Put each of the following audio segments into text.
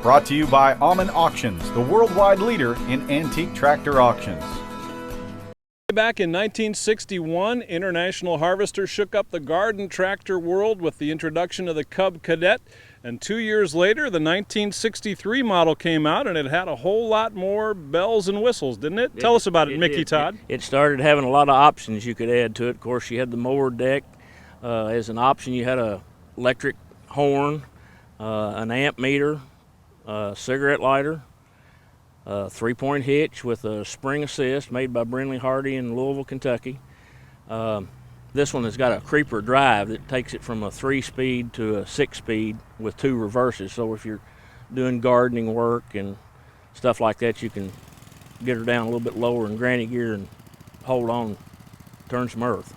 Brought to you by Alman Auctions, the worldwide leader in antique tractor auctions. Back in 1961, International Harvester shook up the garden tractor world with the introduction of the Cub Cadet. And 2 years later, the 1963 model came out, and it had a whole lot more bells and whistles, didn't it? Tell us about it, Mikey Todd. It started having a lot of options you could add to it. Of course, you had the mower deck. As an option, you had a electric horn, an amp meter, cigarette lighter, three-point hitch with a spring assist made by Brinley-Hardy in Louisville, Kentucky. This one has got a creeper drive that takes it from a 3-speed to a 6-speed with 2 reverses. So if you're doing gardening work and stuff like that, you can get her down a little bit lower in granny gear and hold on, turn some earth.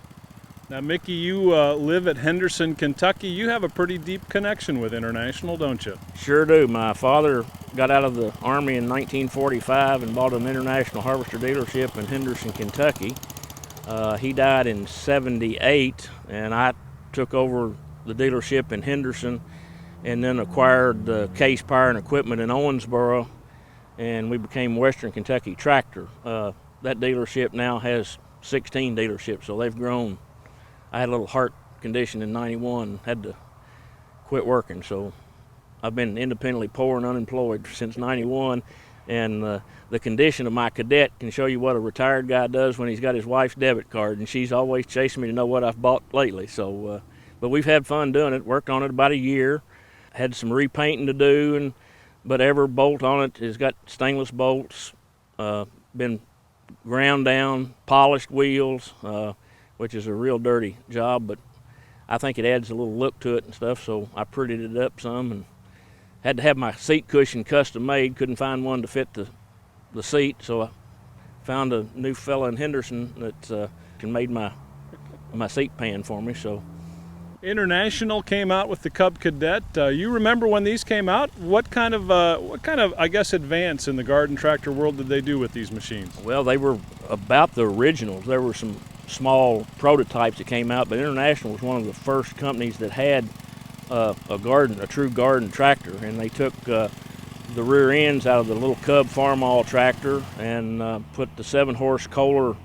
Now, Mickey, you live at Henderson, Kentucky. You have a pretty deep connection with International, don't you? Sure do. My father got out of the Army in 1945 and bought an International Harvester dealership in Henderson, Kentucky. He died in '78, and I took over the dealership in Henderson and then acquired the Case Power and Equipment in Owensboro, and we became Western Kentucky Tractor. That dealership now has 16 dealerships, so they've grown. I had a little heart condition in '91, had to quit working, so I've been independently poor and unemployed since '91, and the condition of my Cadet can show you what a retired guy does when he's got his wife's debit card, and she's always chasing me to know what I've bought lately. So, but we've had fun doing it, worked on it about a year, had some repainting to do, but every bolt on it has got stainless bolts, been ground down, polished wheels, which is a real dirty job, but I think it adds a little look to it and stuff, so I prettied it up some and had to have my seat cushion custom made. Couldn't find one to fit the seat, so I found a new fella in Henderson that made my seat pan for me. So International came out with the Cub Cadet. You remember when these came out? What kind of I guess advance in the garden tractor world did they do with these machines? Well, they were about the originals. There were some small prototypes that came out, but International was one of the first companies that had a true garden tractor, and they took the rear ends out of the little Cub Farmall tractor and put the 7-horse Kohler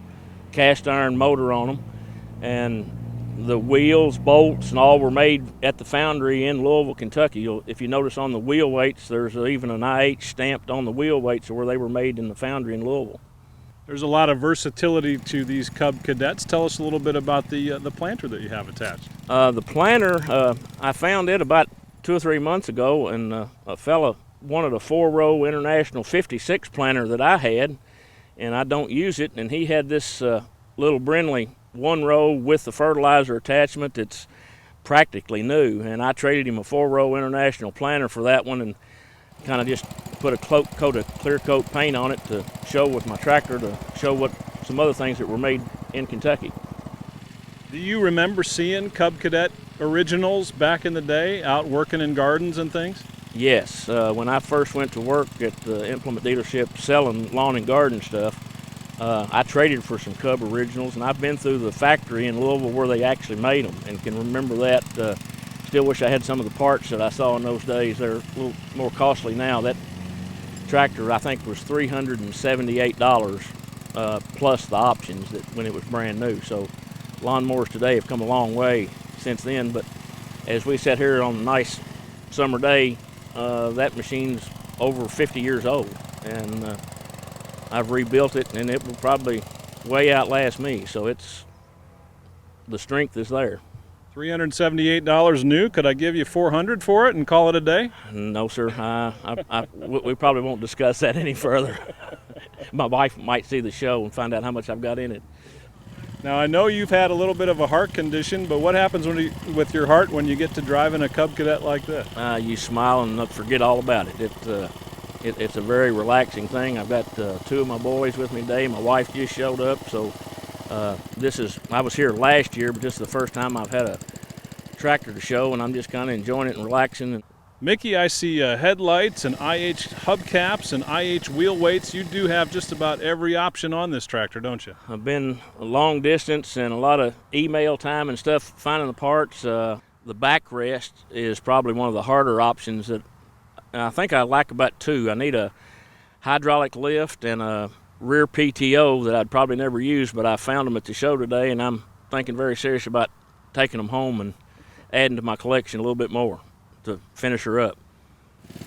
cast iron motor on them, and the wheels, bolts, and all were made at the foundry in Louisville, Kentucky. If you notice on the wheel weights, there's even an IH stamped on the wheel weights where they were made in the foundry in Louisville. There's a lot of versatility to these Cub Cadets. Tell us a little bit about the planter that you have attached. The planter, I found it about 2 or 3 months ago, and a fella wanted a 4-row International 56 planter that I had, and I don't use it, and he had this little Brinley 1-row with the fertilizer attachment that's practically new, and I traded him a 4-row International planter for that one and kind of just put a coat of clear coat paint on it to show with my tractor, to show what some other things that were made in Kentucky. Do you remember seeing Cub Cadet originals back in the day out working in gardens and things? Yes, when I first went to work at the implement dealership selling lawn and garden stuff, I traded for some Cub originals, and I've been through the factory in Louisville where they actually made them and can remember that. Still wish I had some of the parts that I saw in those days. They're a little more costly now. That tractor, I think, was $378 plus the options when it was brand new. So lawnmowers today have come a long way since then, but as we sat here on a nice summer day, that machine's over 50 years old, and I've rebuilt it, and it will probably way outlast me, so the strength is there. $378 new. Could I give you $400 for it and call it a day? No, sir. We probably won't discuss that any further. My wife might see the show and find out how much I've got in it. Now, I know you've had a little bit of a heart condition, but what happens with your heart when you get to driving a Cub Cadet like this? You smile and forget all about it. It's a very relaxing thing. I've got 2 of my boys with me today. My wife just showed up, so I was here last year, but this is the first time I've had a tractor to show, and I'm just kind of enjoying it and relaxing. Mickey, I see headlights and IH hubcaps and IH wheel weights. You do have just about every option on this tractor, don't you? I've been a long distance and a lot of email time and stuff finding the parts. The backrest is probably one of the harder options that I think I like about 2. I need a hydraulic lift and a rear PTO that I'd probably never use, but I found them at the show today, and I'm thinking very serious about taking them home and adding to my collection a little bit more to finish her up.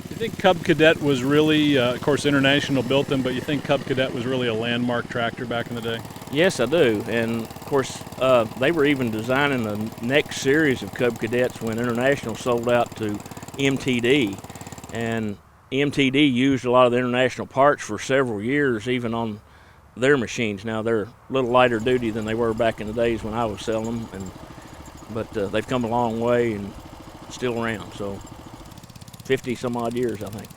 You think Cub Cadet was really, of course International built them, but you think Cub Cadet was really a landmark tractor back in the day? Yes, I do. And of course, they were even designing the next series of Cub Cadets when International sold out to MTD. And MTD used a lot of the International parts for several years, even on their machines. Now they're a little lighter duty than they were back in the days when I was selling them, but they've come a long way and still around. So 50 some odd years, I think.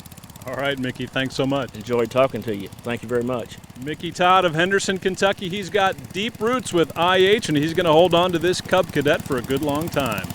All right, Mickey, thanks so much. Enjoyed talking to you. Thank you very much. Mickey Todd of Henderson, Kentucky. He's got deep roots with IH, and he's going to hold on to this Cub Cadet for a good long time.